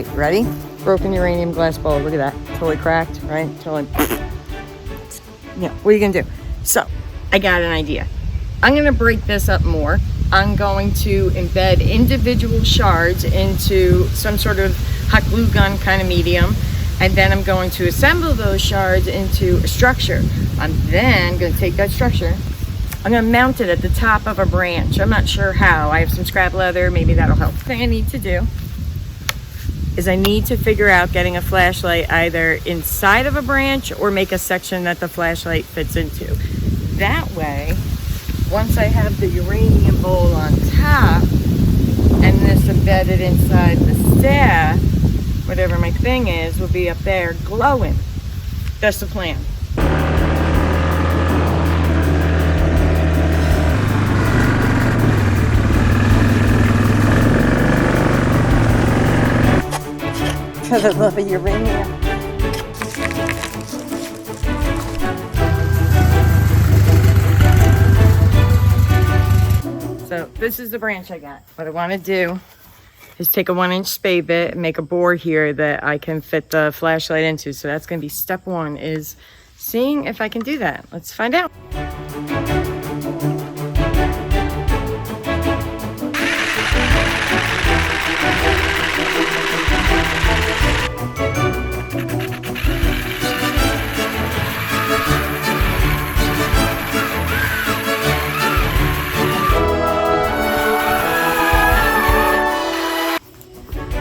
Ready? Broken uranium glass bowl. Look at that. Totally cracked, right? Totally. Yeah, what are you gonna do? So, I got an idea. I'm gonna break this up more. I'm going to embed individual shards into some sort of hot glue gun kind of medium. And then I'm going to assemble those shards into a structure. I'm then going to take that structure, I'm going to mount it at the top of a branch. I'm not sure how. I have some scrap leather, maybe that'll help. The thing I need to do is I need to figure out getting a flashlight either inside of a branch or make a section that the flashlight fits into. That way, once I have the uranium bowl on top and this embedded inside the staff, whatever my thing is will be up there glowing. That's the plan. For the love of uranium. So this is the branch I got. What I want to do is take a 1-inch spade bit and make a bore here that I can fit the flashlight into. So that's going to be step one, is seeing if I can do that. Let's find out.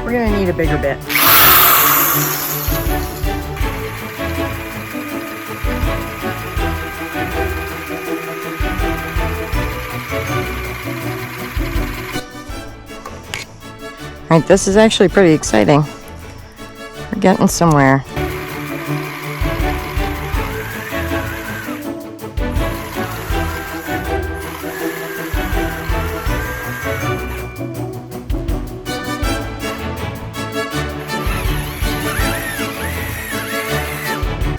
We're gonna need a bigger bit. All right, this is actually pretty exciting. We're getting somewhere.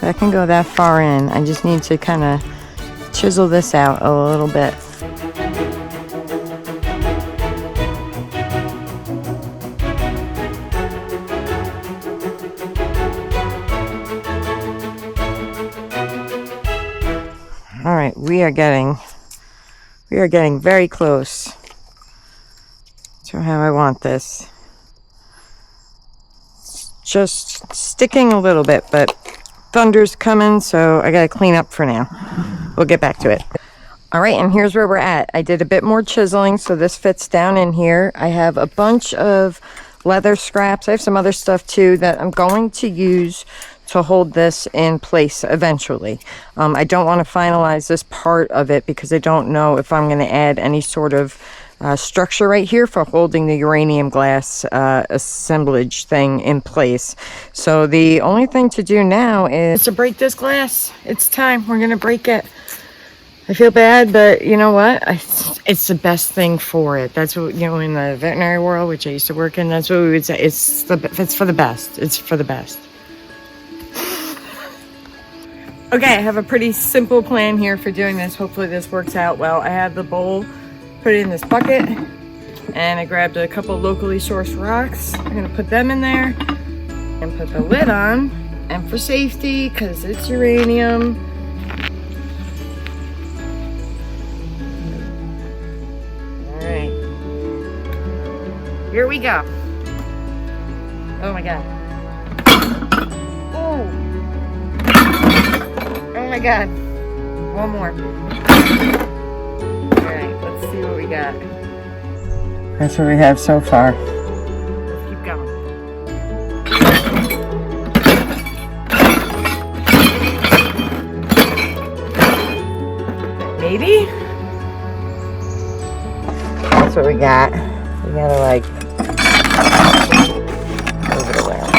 I can go that far in. I just need to kind of chisel this out a little bit. All right, we are getting very close to how I want this. It's just sticking a little bit, but thunder's coming, so I gotta clean up for now. We'll get back to it. All right, and here's where we're at. I did a bit more chiseling, so this fits down in here. I have a bunch of leather scraps. I have some other stuff too that I'm going to use to hold this in place eventually. I don't want to finalize this part of it because I don't know if I'm going to add any sort of structure right here for holding the uranium glass assemblage thing in place. So the only thing to do now is to break this glass. It's time. We're going to break it. I feel bad, but you know what? It's the best thing for it. That's what, you know, in the veterinary world, which I used to work in, that's what we would say. It's for the best. It's for the best. Okay, I have a pretty simple plan here for doing this. Hopefully this works out well. I have the bowl, put it in this bucket, and I grabbed a couple locally sourced rocks. I'm gonna put them in there and put the lid on. And for safety, because it's uranium, all right, here we go. Oh my God. Oh. Oh my God. One more. Alright, let's see what we got. That's what we have so far. Let's keep going. Maybe? That's what we got. We gotta like move it around.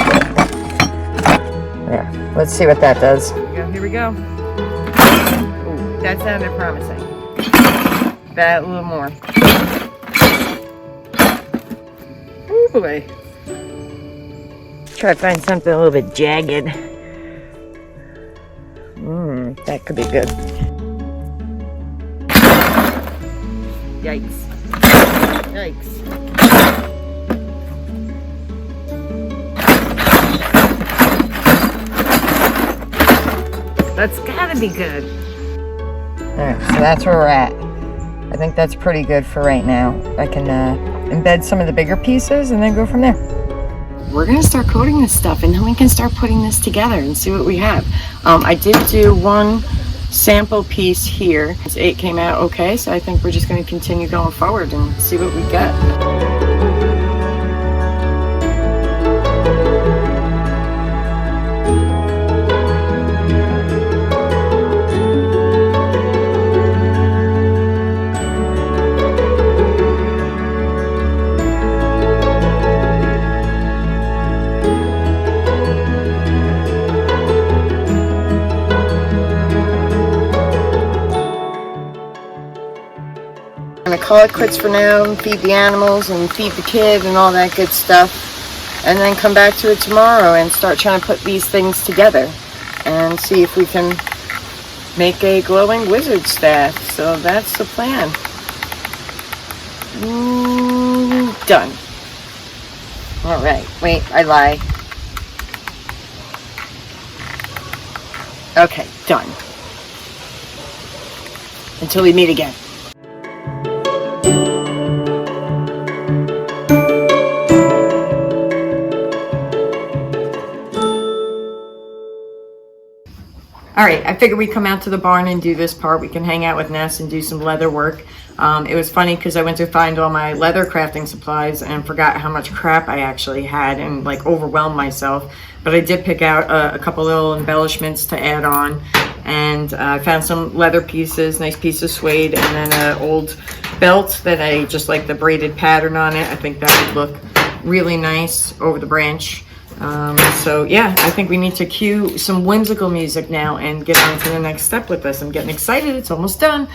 There. Let's see what that does. Here we go. Ooh, that sounded promising. That a little more. Ooh boy. Try to find something a little bit jagged. That could be good. Yikes. Yikes. That's gotta be good. Alright, so that's where we're at. I think that's pretty good for right now. I can embed some of the bigger pieces and then go from there. We're gonna start coating this stuff and then we can start putting this together and see what we have. I did do one sample piece here. It came out okay, so I think we're just gonna continue going forward and see what we get. I'm gonna call it quits for now, feed the animals and feed the kid and all that good stuff, and then come back to it tomorrow and start trying to put these things together and see if we can make a glowing wizard staff. So that's the plan. Done. All right, wait, I lie. Okay, done. Until we meet again. All right, I figured we'd come out to the barn and do this part. We can hang out with Ness and do some leather work. It was funny because I went to find all my leather crafting supplies and forgot how much crap I actually had and like overwhelmed myself. But I did pick out a couple little embellishments to add on, and I found some leather pieces, nice piece of suede, and then an old belt that I just like the braided pattern on it. I think that would look really nice over the branch. So yeah, I think we need to cue some whimsical music now and get on to the next step with this. I'm getting excited, it's almost done.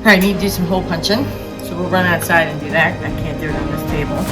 I need to do some hole punching, so we'll run outside and do that. I can't do it on this table.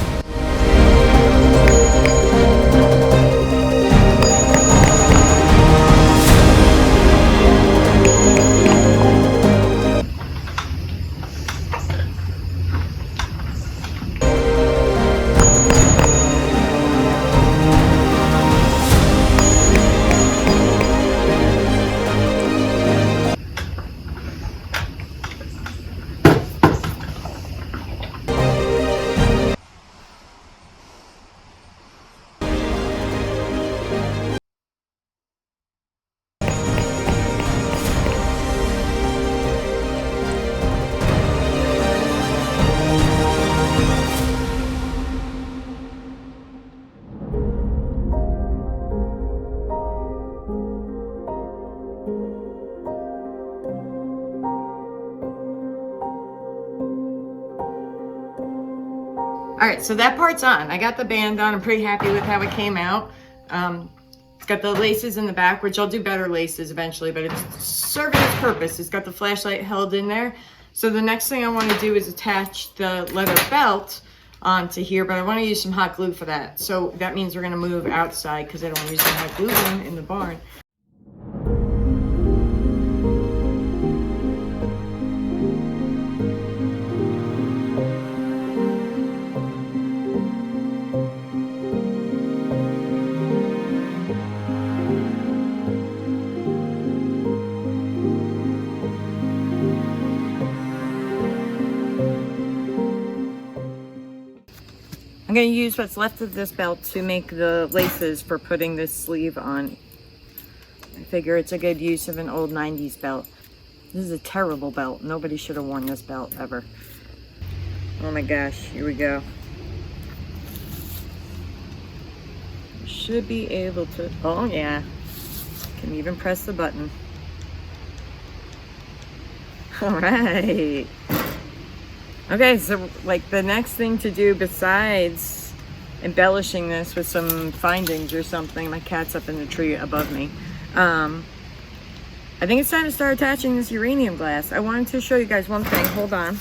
All right, so that part's on. I got the band on. I'm pretty happy with how it came out. It's got the laces in the back, which I'll do better laces eventually, but it's serving its purpose. It's got the flashlight held in there. So the next thing I want to do is attach the leather belt onto here, but I want to use some hot glue for that. So that means we're going to move outside because I don't want to use the hot glue gun in the barn. I'm going to use what's left of this belt to make the laces for putting this sleeve on. I figure it's a good use of an old 90s belt. This is a terrible belt. Nobody should have worn this belt ever. Oh my gosh, here we go. Should be able to, oh yeah, can even press the button. All right. Okay, so like the next thing to do besides embellishing this with some findings or something, my cat's up in the tree above me, I think it's time to start attaching this uranium glass. I wanted to show you guys one thing. Hold on.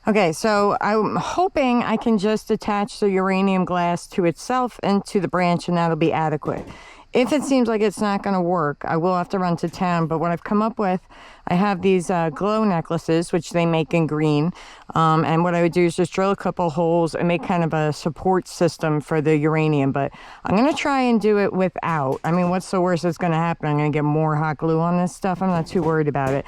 Okay, so I'm hoping I can just attach the uranium glass to itself and to the branch, and that'll be adequate. If it seems like it's not going to work, I will have to run to town. But what I've come up with, I have these glow necklaces, which they make in green. And what I would do is just drill a couple holes and make kind of a support system for the uranium. But I'm going to try and do it without. I mean, what's the worst that's going to happen? I'm going to get more hot glue on this stuff. I'm not too worried about it.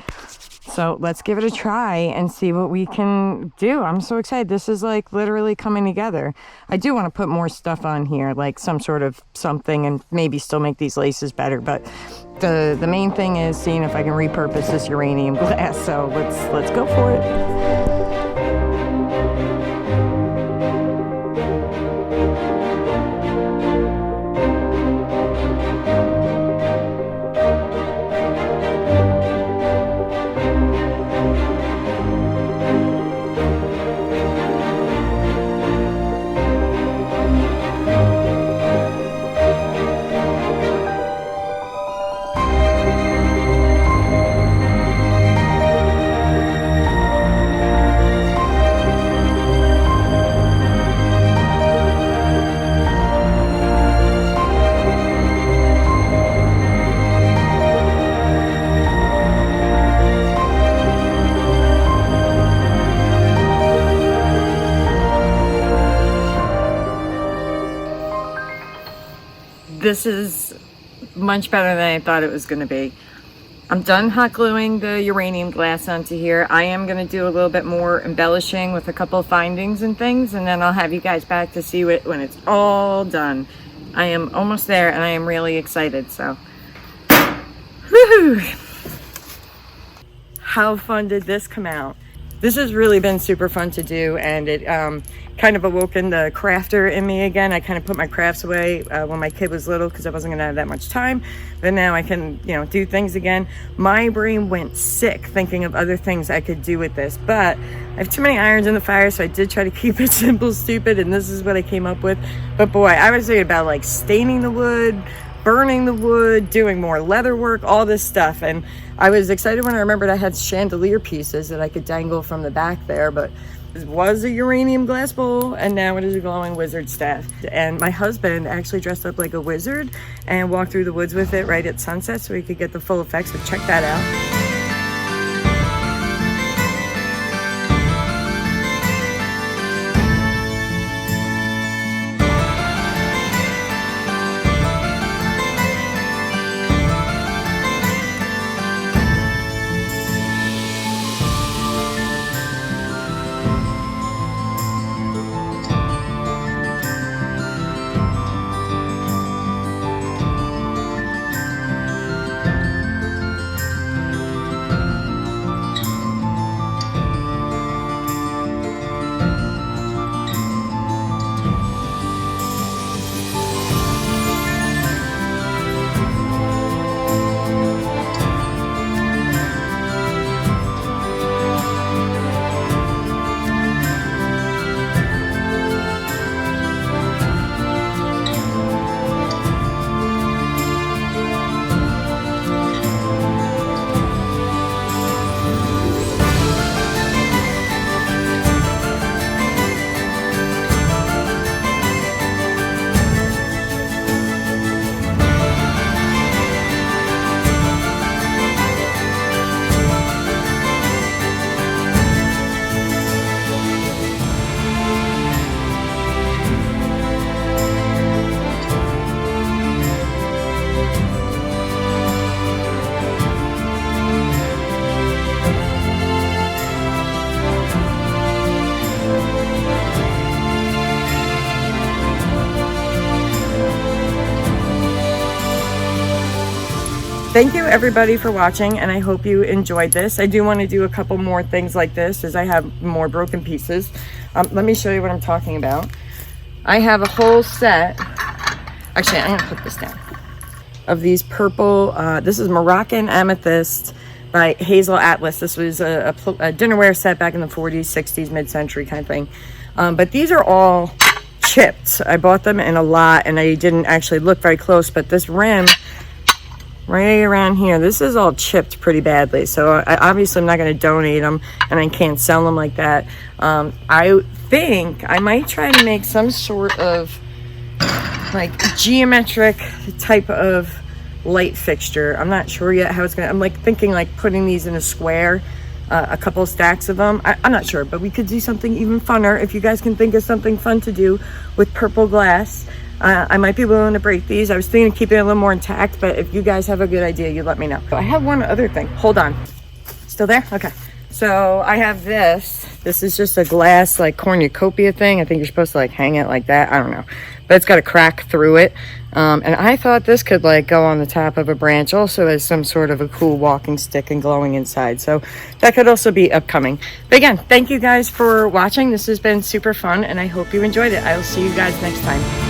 So let's give it a try and see what we can do. I'm so excited. This is like literally coming together. I do want to put more stuff on here, like some sort of something, and maybe still make these laces better. But the main thing is seeing if I can repurpose this uranium glass. So let's go for it. This is much better than I thought it was going to be. I'm done hot gluing the uranium glass onto here. I am going to do a little bit more embellishing with a couple of findings and things, and then I'll have you guys back to see it when it's all done. I am almost there, and I am really excited. So, woohoo! How fun did this come out? This has really been super fun to do, and it kind of awoken the crafter in me again. I kind of put my crafts away when my kid was little because I wasn't going to have that much time, but now I can, you know, do things again. My brain went sick thinking of other things I could do with this, but I have too many irons in the fire, so I did try to keep it simple, stupid, and this is what I came up with. But boy, I was thinking about like staining the wood, burning the wood, doing more leather work, all this stuff. And I was excited when I remembered I had chandelier pieces that I could dangle from the back there, but this was a uranium glass bowl, and now it is a glowing wizard staff. And my husband actually dressed up like a wizard and walked through the woods with it right at sunset so he could get the full effects. So check that out. thank you everybody for watching, and I hope you enjoyed this. I do want to do a couple more things like this as I have more broken pieces. Let me show you what I'm talking about. I have a whole set. Actually, I'm gonna put this down. Of these purple, this is Moroccan Amethyst by Hazel Atlas. This was a dinnerware set back in the 40s, 60s, mid-century kind of thing. But these are all chipped. I bought them in a lot and I didn't actually look very close, but this rim right around here, this is all chipped pretty badly. So obviously I'm not going to donate them, and I can't sell them like that. I think I might try to make some sort of like geometric type of light fixture. I'm not sure yet how it's gonna, I'm like thinking like putting these in a square, a couple stacks of them. I'm not sure, but we could do something even funner. If you guys can think of something fun to do with purple glass, I might be willing to break these. I was thinking of keeping it a little more intact, but if you guys have a good idea, you let me know. I have one other thing. Hold on. Still there? Okay. So I have this. This is just a glass like cornucopia thing. I think you're supposed to like hang it like that. I don't know. But it's got a crack through it. And I thought this could like go on the top of a branch also as some sort of a cool walking stick and glowing inside. So that could also be upcoming. But again, thank you guys for watching. This has been super fun and I hope you enjoyed it. I will see you guys next time.